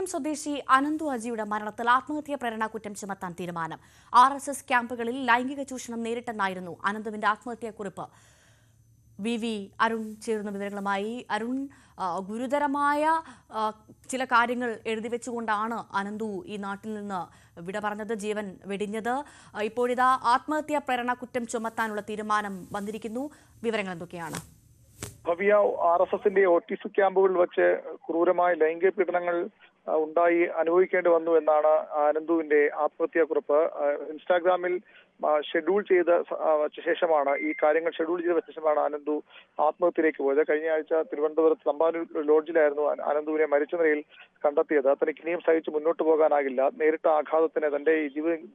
കോട്ടയം സ്വദേശി അനന്തു അജിയുടെ മരണത്തിൽ ആത്മഹത്യാ പ്രേരണ കുറ്റം ചുമത്താൻ തീരുമാനം. RSS ക്യാമ്പുകളിൽ ലൈംഗിക ചൂഷണം നേരിട്ടെന്നായിരുന്നു അനന്തുവിന്റെ ആത്മഹത്യാക്കുറിപ്പ്. വി അരുൺ ചേരുന്ന വിവരങ്ങളുമായി. അരുൺ, ഗുരുതരമായ ചില കാര്യങ്ങൾ എഴുതി വെച്ചുകൊണ്ടാണ് അനന്തു ഈ നാട്ടിൽ നിന്ന് വിട പറഞ്ഞത്, ജീവൻ വെടിഞ്ഞത്. ഇപ്പോഴിതാ ആത്മഹത്യാ പ്രേരണ കുറ്റം ചുമത്താനുള്ള തീരുമാനം വന്നിരിക്കുന്നു. വിവരങ്ങൾ എന്തൊക്കെയാണ്? ഭവ്യ, RSSന്റെ ഓട്ടിസു ക്യാമ്പുകളിൽ വെച്ച് ക്രൂരമായ ലൈംഗിക പീഡനങ്ങൾ ഉണ്ടായി അനുഭവിക്കേണ്ടി വന്നു എന്നാണ് അനന്തുവിന്റെ ആത്മഹത്യാക്കുറിപ്പ്. ഇൻസ്റ്റാഗ്രാമിൽ ഷെഡ്യൂൾ ചെയ്ത ശേഷമാണ് ഈ കാര്യങ്ങൾ ഷെഡ്യൂൾ ചെയ്ത ശേഷമാണ് അനന്തു ആത്മഹത്യയിലേക്ക് പോയത്. കഴിഞ്ഞ ആഴ്ച തിരുവനന്തപുരത്ത് തമ്പാനൂർ ലോഡ്ജിലായിരുന്നു അനന്തുവിനെ മരിച്ച നിലയിൽ കണ്ടെത്തിയത്. തനിക്ക് ഇനിയും സഹിച്ച് മുന്നോട്ട് പോകാനാകില്ല. നേരിട്ട ആഘാതത്തിന് തന്റെ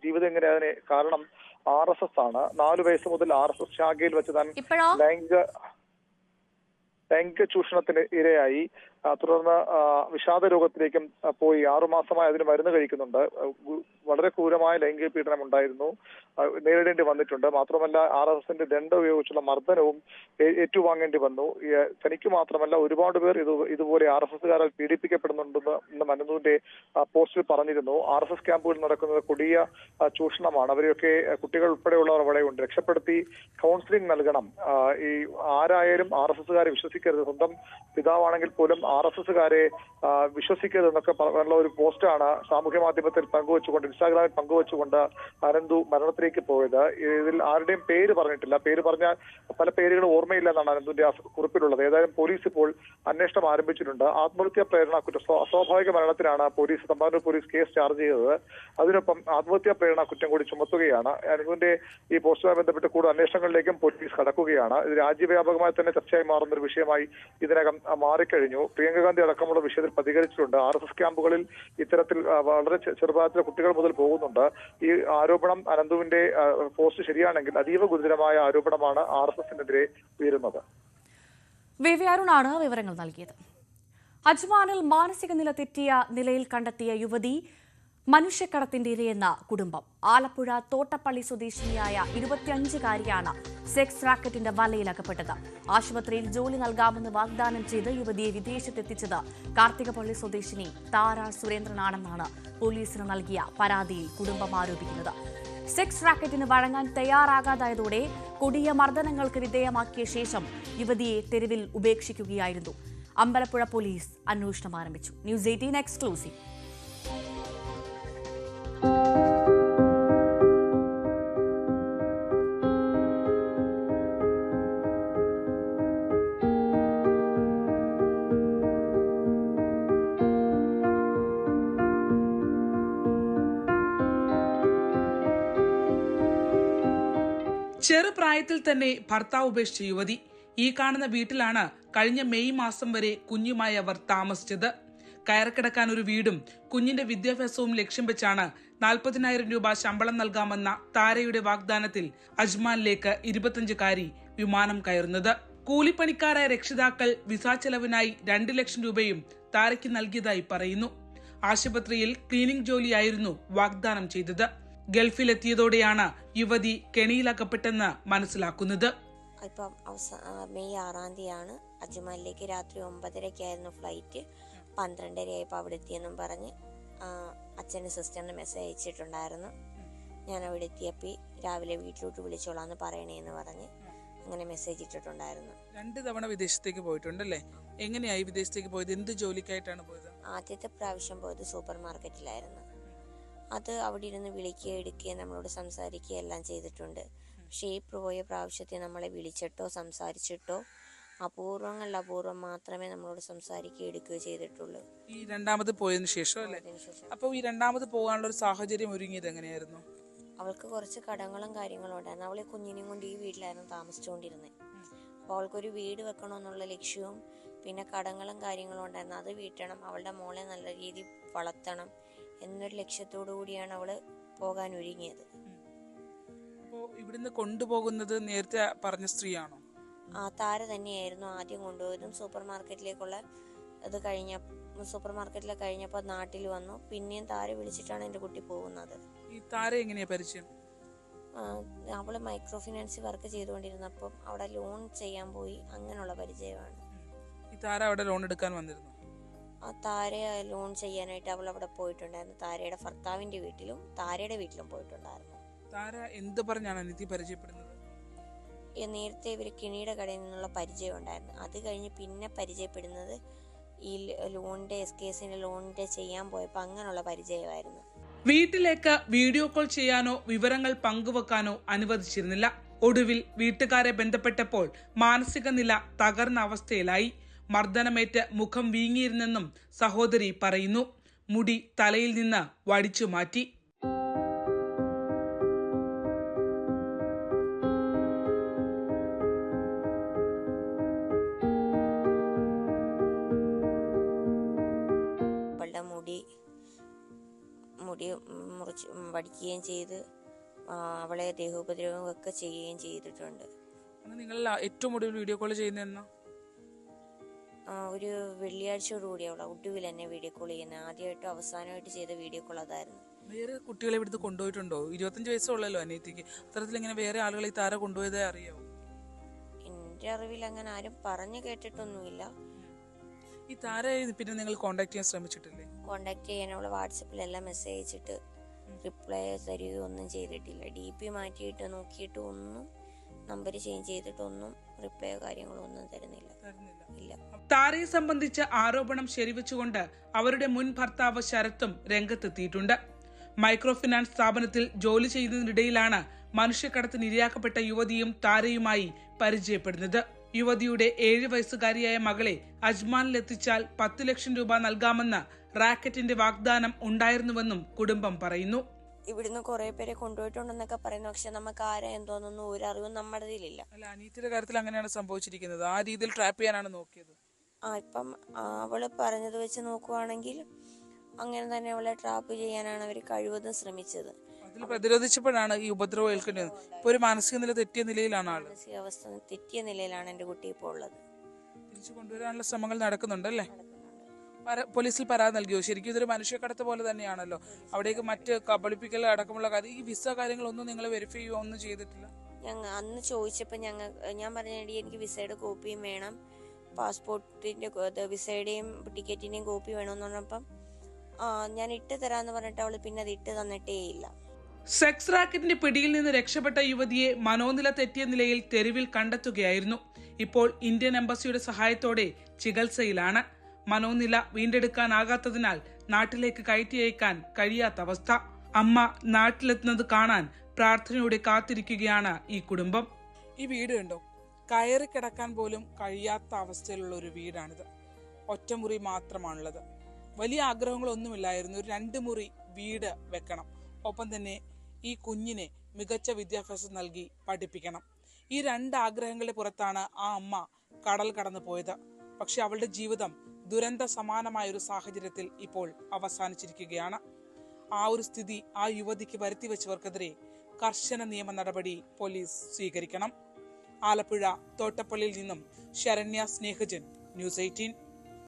ജീവിതം എങ്ങനെ അതിന് കാരണം RSS ആണ്. 4 വയസ്സ് മുതൽ RSS ശാഖയിൽ വെച്ച് താൻ ലൈംഗിക ചൂഷണത്തിന് ഇരയായി. തുടർന്ന് വിഷാദ രോഗത്തിലേക്കും പോയി. 6 മാസമായി അതിന് മരുന്ന് കഴിക്കുന്നുണ്ട്. വളരെ ക്രൂരമായ ലൈംഗിക പീഡനം ഉണ്ടായിരുന്നു, നേരിടേണ്ടി വന്നിട്ടുണ്ട്. മാത്രമല്ല RSSന്റെ ദണ്ഡ ഉപയോഗിച്ചുള്ള മർദ്ദനവും ഏറ്റുവാങ്ങേണ്ടി വന്നു. തനിക്ക് മാത്രമല്ല ഒരുപാട് പേർ ഇതുപോലെ RSSകാരാൽ പീഡിപ്പിക്കപ്പെടുന്നുണ്ടെന്ന് അനന്തുവിന്റെ പോസ്റ്റിൽ പറഞ്ഞിരുന്നു. RSS ക്യാമ്പുകളിൽ നടക്കുന്നത് കൊടിയ ചൂഷണമാണ്. അവരെയൊക്കെ കുട്ടികൾ ഉൾപ്പെടെയുള്ളവർ അവിടെയുണ്ട്. രക്ഷപ്പെടുത്തി കൗൺസിലിംഗ് നൽകണം. ഈ ആരായാലും RSSകാരെ വിശ്വസിക്കരുത്. സ്വന്തം പിതാവാണെങ്കിൽ പോലും RSSകാരെ വിശ്വസിക്കരുതെന്നൊക്കെ പറഞ്ഞുള്ള ഒരു പോസ്റ്റാണ് സാമൂഹ്യ മാധ്യമത്തിൽ പങ്കുവെച്ചുകൊണ്ട്, ഇൻസ്റ്റാഗ്രാമിൽ പങ്കുവെച്ചുകൊണ്ട് അനന്തു മരണത്തിലേക്ക് പോയത്. ഇതിൽ ആരുടെയും പേര് പറഞ്ഞിട്ടില്ല. പേര് പറഞ്ഞാൽ പല പേരുകളും ഓർമ്മയില്ല എന്നാണ് അനന്തുവിന്റെ കുറിപ്പിലുള്ളത്. ഏതായാലും പോലീസ് ഇപ്പോൾ അന്വേഷണം ആരംഭിച്ചിട്ടുണ്ട്. ആത്മഹത്യാ പ്രേരണ കുറ്റം, അസ്വാഭാവിക മരണത്തിനാണ് തമ്പാനൂർ പോലീസ് കേസ് ചാർജ് ചെയ്തത്. അതിനൊപ്പം ആത്മഹത്യാ പ്രേരണ കുറ്റം കൂടി ചുമത്തുകയാണ്. അനന്തുവിന്റെ ഈ പോസ്റ്റുമായി ബന്ധപ്പെട്ട് കൂടുതൽ അന്വേഷണങ്ങളിലേക്കും പോലീസ് കടക്കുകയാണ്. ഇത് രാജ്യവ്യാപകമായി തന്നെ ചർച്ചയായി മാറുന്ന ഒരു വിഷയമായി ഇതിനകം മാറിക്കഴിഞ്ഞു. പ്രിയങ്ക ഗാന്ധി അടക്കമുള്ള വിഷയത്തിൽ പ്രതികരിച്ചിട്ടുണ്ട്. RSS ക്യാമ്പുകളിൽ ഇത്തരത്തിൽ വളരെ ചെറുപ്രായത്തിലെ കുട്ടികൾ മുതൽ പോകുന്നുണ്ട്. ഈ ആരോപണം, അനന്തുവിന്റെ പോസ്റ്റ് ശരിയാണെങ്കിൽ അതീവ ഗുരുതരമായ ആരോപണമാണ് RSSനെതിരെ ഉയരുന്നത്. വി അരുണാണ് വിവരങ്ങൾ നൽകിയത്. അജ്മാനിൽ മാനസിക നില തെറ്റിയ നിലയിൽ കണ്ടെത്തിയ യുവതി മനുഷ്യക്കടത്തിന്റെ ഇരയെന്ന കുടുംബം. ആലപ്പുഴ തോട്ടപ്പള്ളി സ്വദേശിനിയായ 25-കാരിയാണ് സെക്സ് റാക്കറ്റിന്റെ വലയിലകപ്പെട്ടത്. ആശുപത്രിയിൽ ജോലി നൽകാമെന്ന് വാഗ്ദാനം ചെയ്ത് യുവതിയെ വിദേശത്തെത്തിച്ചത് കാർത്തികപ്പള്ളി സ്വദേശിനി താര സുരേന്ദ്രനാണെന്നാണ് പോലീസിന് നൽകിയ പരാതിയിൽ കുടുംബം ആരോപിക്കുന്നത്. സെക്സ് റാക്കറ്റിന് വഴങ്ങാൻ തയ്യാറാകാതായതോടെ കൊടിയ മർദ്ദനങ്ങൾക്ക് വിധേയമാക്കിയ ശേഷം യുവതിയെ തെരുവിൽ ഉപേക്ഷിക്കുകയായിരുന്നു. അമ്പലപ്പുഴ പോലീസ് അന്വേഷണം ആരംഭിച്ചു. News 18 exclusive. ചെറുപ്രായത്തിൽ തന്നെ ഭർത്താവ് ഉപേക്ഷിച്ച യുവതി. ഈ കാണുന്ന വീട്ടിലാണ് കഴിഞ്ഞ മെയ് മാസം വരെ കുഞ്ഞുമായി അവർ താമസിച്ചത്. കയറിക്കിടക്കാൻ ഒരു വീടും കുഞ്ഞിന്റെ വിദ്യാഭ്യാസവും ലക്ഷ്യം വെച്ചാണ് 40,000 രൂപ ശമ്പളം നൽകാമെന്ന താരയുടെ വാഗ്ദാനത്തിൽ അജ്മാനിലേക്ക് 25-കാരി വിമാനം കയറുന്നത്. കൂലിപ്പണിക്കാരായ രക്ഷിതാക്കൾ വിസ ചെലവിനായി 2 ലക്ഷം രൂപയും താരയ്ക്ക് നൽകിയതായി പറയുന്നു. ആശുപത്രിയിൽ ക്ലീനിംഗ് ജോലിയായിരുന്നു വാഗ്ദാനം ചെയ്തത്. ഗൾഫിലെത്തിയതോടെയാണ് യുവതി കെണിയിലകപ്പെട്ടെന്ന് മനസ്സിലാക്കുന്നത്. ഇപ്പം മെയ് 6-ാം തീയതിയാണ് അജ്മാനിലേക്ക് രാത്രി 9:30-ക്കായിരുന്നു ഫ്ലൈറ്റ്. 12:30 അവിടെ എത്തിയെന്നും പറഞ്ഞ് അച്ഛൻ്റെ സിസ്റ്ററിന് മെസ്സേജ് അയച്ചിട്ടുണ്ടായിരുന്നു. ഞാൻ അവിടെ എത്തിയപ്പോൾ രാവിലെ വീട്ടിലോട്ട് വിളിച്ചോളാന്ന് പറയണേന്ന് പറഞ്ഞ് അങ്ങനെ മെസ്സേജ് ഇട്ടിട്ടുണ്ടായിരുന്നു. 2 തവണ വിദേശത്തേക്ക് പോയിട്ടുണ്ടല്ലേ? എങ്ങനെയായി വിദേശത്തേക്ക് പോയത്? എന്ത് ജോലിക്കായിട്ടാണ് പോയത്? ആദ്യത്തെ പ്രാവശ്യം പോയത് സൂപ്പർ മാർക്കറ്റിലായിരുന്നു. അത് അവിടെ ഇരുന്ന് വിളിക്കുക, എടുക്കുക, നമ്മളോട് സംസാരിക്കുക എല്ലാം ചെയ്തിട്ടുണ്ട്. പക്ഷേ ഈ പോയ പ്രാവശ്യത്തെ നമ്മളെ വിളിച്ചിട്ടോ സംസാരിച്ചിട്ടോ അപൂർവം മാത്രമേ നമ്മളോട് സംസാരിക്കുകയോ എടുക്കുകയോ ചെയ്തിട്ടുള്ളൂ. ഈ രണ്ടാമത് പോയതിനു ശേഷം അല്ലേ? അപ്പോൾ ഈ രണ്ടാമത് പോകാനുള്ള ഒരു സാഹചര്യം ഒരുങ്ങിയത് എങ്ങനെയായിരുന്നു? അവൾക്ക് കുറച്ച് കടങ്ങളും കാര്യങ്ങളും ഉണ്ടായിരുന്നു. അവളെ കുഞ്ഞിനെയും കൊണ്ട് ഈ വീട്ടിലായിരുന്നു താമസിച്ചുകൊണ്ടിരുന്നത്. അപ്പോൾ അവൾക്കൊരു വീട് വെക്കണമെന്നുള്ള ലക്ഷ്യവും പിന്നെ കടങ്ങളും കാര്യങ്ങളും ഉണ്ടായിരുന്നു. അത് വീട്ടണം, അവളുടെ മോളെ നല്ല രീതിയിൽ വളർത്തണം എന്നൊരു ലക്ഷ്യത്തോടു കൂടിയാണ് അവള് പോകാൻ ഒരുങ്ങിയത്. അപ്പോൾ ഇവിടുന്ന് കൊണ്ടുപോകുന്നത് നേരത്തെ പറഞ്ഞ സ്ത്രീയാണോ? താര തന്നെയായിരുന്നു ആദ്യം കൊണ്ടുപോയതും. സൂപ്പർ മാർക്കറ്റിലേക്കുള്ള ഇത് സൂപ്പർ മാർക്കറ്റിൽ കഴിഞ്ഞപ്പോൾ നാട്ടിൽ വന്നു. പിന്നെയും താര വിളിച്ചിട്ടാണ് എൻ്റെ കുട്ടി പോകുന്നത്. ഈ താര എങ്ങനെയാ പരിചയം? അവള് മൈക്രോ ഫിനാൻസ് വർക്ക് ചെയ്തുകൊണ്ടിരുന്നപ്പം അവിടെ ലോൺ ചെയ്യാൻ പോയി, അങ്ങനെയുള്ള പരിചയമാണ്. ഈ താര അവിടെ ലോൺ എടുക്കാൻ വന്നിരുന്നു? താരയെ ലോൺ ചെയ്യാനായിട്ട് അവൾ അവിടെ പോയിട്ടുണ്ടായിരുന്നു. താരയുടെ ഭർത്താവിൻ്റെ വീട്ടിലും താരയുടെ വീട്ടിലും പോയിട്ടുണ്ടായിരുന്നു. താര എന്ത് പറഞ്ഞാണ് അനിയത്തി പരിചയപ്പെടുന്നത്? നേരത്തെ ഇവർ കിണിയുടെ കടയിൽ നിന്നുള്ള പരിചയം ഉണ്ടായിരുന്നു. അത് കഴിഞ്ഞ് പിന്നെ പരിചയപ്പെടുന്നത് ഈ ലോണിൻ്റെ SKSന്റെ ലോണിൻ്റെ ചെയ്യാൻ പോയപ്പോൾ അങ്ങനെയുള്ള പരിചയമായിരുന്നു. വീട്ടിലേക്ക് വീഡിയോ കോൾ ചെയ്യാനോ വിവരങ്ങൾ പങ്കുവെക്കാനോ അനുവദിച്ചിരുന്നില്ല. ഒടുവിൽ വീട്ടുകാരെ ബന്ധപ്പെട്ടപ്പോൾ മാനസിക നില തകർന്ന അവസ്ഥയിലായി. മർദ്ദനമേറ്റ് മുഖം വീങ്ങിയിരുന്നെന്നും സഹോദരി പറയുന്നു. മുടി തലയിൽ നിന്ന് വടിച്ചു മാറ്റി. അവളുടെ മുടി മുറിച്ച് വടിക്കുകയും ചെയ്ത് അവളെ ദേഹോപദ്രവമൊക്കെ ചെയ്യുകയും ചെയ്തിട്ടുണ്ട്. നിങ്ങൾ ഏറ്റവും ഒടുവിൽ വീഡിയോ കോൾ ചെയ്യുന്ന ഒരു വെള്ളിയാഴ്ചയോടുകൂടി അവളെ ഒടുവിൽ എന്നെ വീഡിയോ കോൾ ചെയ്യുന്നത്. ആദ്യമായിട്ടും അവസാനമായിട്ട് ചെയ്ത വീഡിയോ കോൾ അതായിരുന്നു. വേറെ കുട്ടികളെ ഇവിടുന്ന് കൊണ്ടുപോയിട്ടുണ്ടോ? 25 വയസ്സുള്ളല്ലോ അനിയത്തിക്ക്. അത്തരത്തിൽ ഇങ്ങനെ വേറെ ആളുകളെ ഈ താര കൊണ്ടുപോയതേ അറിയാവോ? എൻ്റെ അറിവിൽ അങ്ങനെ ആരും പറഞ്ഞു കേട്ടിട്ടൊന്നുമില്ല. ഈ താരയെ പിന്നെ നിങ്ങൾ കോണ്ടാക്ട് ചെയ്യാൻ ശ്രമിച്ചിട്ടില്ലേ? കോണ്ടാക്ട് ചെയ്യാൻ അവള് വാട്സപ്പിലെല്ലാം മെസ്സേജ് അയച്ചിട്ട് റിപ്ലൈ തരികയോ ഒന്നും ചെയ്തിട്ടില്ല. DP മാറ്റിയിട്ട് നോക്കിയിട്ട് ഒന്നും, നമ്പർ ചേഞ്ച് ചെയ്തിട്ടൊന്നും റിപ്ലൈയോ കാര്യങ്ങളോ ഒന്നും തരുന്നില്ല. ഇല്ല. താരയെ സംബന്ധിച്ച ആരോപണം ശരിവെച്ചുകൊണ്ട് അവരുടെ മുൻ ഭർത്താവ് ശരത്തും രംഗത്തെത്തിയിട്ടുണ്ട്. മൈക്രോ ഫിനാൻസ് സ്ഥാപനത്തിൽ ജോലി ചെയ്യുന്നതിനിടയിലാണ് മനുഷ്യക്കടത്തിന് ഇരയാക്കപ്പെട്ട യുവതിയും താരയുമായി പരിചയപ്പെടുന്നത്. യുവതിയുടെ 7 വയസ്സുകാരിയായ മകളെ അജ്മാനിലെത്തിച്ചാൽ 10 ലക്ഷം രൂപ നൽകാമെന്ന് റാക്കറ്റിന്റെ വാഗ്ദാനം ഉണ്ടായിരുന്നുവെന്നും കുടുംബം പറയുന്നു. ഇവിടുന്ന് കുറെ പേരെ കൊണ്ടുപോയിട്ടുണ്ടെന്നൊക്കെ പറയുന്നു. പക്ഷെ നമുക്ക് ആരാ എന്തോന്നൊന്നും ഒരു അറിവും നമ്മുടെ ഇതിലില്ല. അല്ല, അനീതിയുടെ കാര്യത്തിൽ അങ്ങനെയാണ് സംഭവിച്ചിരിക്കുന്നത്. ആ രീതിയിൽ ട്രാപ്പ് ചെയ്യാനാണ് നോക്കിയത്. ഇപ്പം അവള് പറഞ്ഞത് വെച്ച് നോക്കുവാണെങ്കിൽ അങ്ങനെ തന്നെ അവളെ ട്രാപ്പ് ചെയ്യാനാണ് അവർ കഴിവതും ശ്രമിച്ചത്. അതിൽ പ്രതിരോധിച്ചപ്പോഴാണ് ഈ ഉപദ്രവം ഏൽക്കേണ്ടത്. ഇപ്പൊ ഒരു മാനസിക നില തെറ്റിയ നിലയിലാണ് ആള്. മാനസികാവസ്ഥ തെറ്റിയ നിലയിലാണ് എന്റെ കുട്ടി ഇപ്പോൾ ഉള്ളത്. തിരിച്ചു കൊണ്ടുവരാനുള്ള ശ്രമങ്ങൾ നടക്കുന്നുണ്ടല്ലേ? പോലീസിൽ പരാതി നൽകിയോ? ശരിക്കും ഇതൊരു മനുഷ്യക്കടത്ത് പോലെ തന്നെയാണല്ലോ. അവിടേക്ക് മറ്റ് കബളിപ്പിക്കൽ അടക്കമുള്ള കാര്യം, ഈ വിസ കാര്യങ്ങളൊന്നും നിങ്ങൾ വെരിഫൈ ചെയ്യുകയോ ഒന്നും ചെയ്തിട്ടില്ല? അന്ന് ചോദിച്ചപ്പോൾ ഞാൻ പറഞ്ഞ എനിക്ക് വിസയുടെ കോപ്പിയും വേണം, പാസ്പോർട്ടിന്റെ വിസയുടെയും ടിക്കറ്റിന്റെയും കോപ്പി വേണമെന്ന് പറഞ്ഞപ്പം ഞാൻ ഇട്ട് തരാന്ന് പറഞ്ഞിട്ട് അവള് പിന്നെ അത് ഇട്ട് തന്നിട്ടേ ഇല്ല. സെക്സ് റാക്കറ്റിന്റെ പിടിയിൽ നിന്ന് രക്ഷപ്പെട്ട യുവതിയെ മനോനില തെറ്റിയ നിലയിൽ തെരുവിൽ കണ്ടെത്തുകയായിരുന്നു. ഇപ്പോൾ ഇന്ത്യൻ എംബസിയുടെ സഹായത്തോടെ ചികിത്സയിലാണ്. മനോനില വീണ്ടെടുക്കാനാകാത്തതിനാൽ നാട്ടിലേക്ക് കയറ്റി അയക്കാൻ കഴിയാത്ത അവസ്ഥ. അമ്മ നാട്ടിലെത്തുന്നത് കാണാൻ പ്രാർത്ഥനയോടെ കാത്തിരിക്കുകയാണ് ഈ കുടുംബം. ഈ വീട് കണ്ടോ? കയറി കിടക്കാൻ പോലും കഴിയാത്ത അവസ്ഥയിലുള്ള ഒരു വീടാണിത്. ഒറ്റമുറി മാത്രമാണുള്ളത്. വലിയ ആഗ്രഹങ്ങളൊന്നുമില്ലായിരുന്നു. ഒരു 2 മുറി വീട് വെക്കണം. ഒപ്പം തന്നെ ഈ കുഞ്ഞിനെ മികച്ച വിദ്യാഭ്യാസം നൽകി പഠിപ്പിക്കണം. ഈ 2 ആഗ്രഹങ്ങളുടെ പുറത്താണ് ആ അമ്മ കടൽ കടന്നു പോയത്. പക്ഷെ അവളുടെ ജീവിതം ദുരന്ത സമാനമായ ഒരു സാഹചര്യത്തിൽ ഇപ്പോൾ അവസാനിച്ചിരിക്കുകയാണ്. ആ ഒരു സ്ഥിതി ആ യുവതിക്ക് വരുത്തി വെച്ചവർക്കെതിരെ കർശന നിയമ നടപടി പോലീസ് സ്വീകരിക്കണം. ആലപ്പുഴ തോട്ടപ്പള്ളിയിൽ നിന്നും ശരണ്യ സ്നേഹജൻ, ന്യൂസ് 18.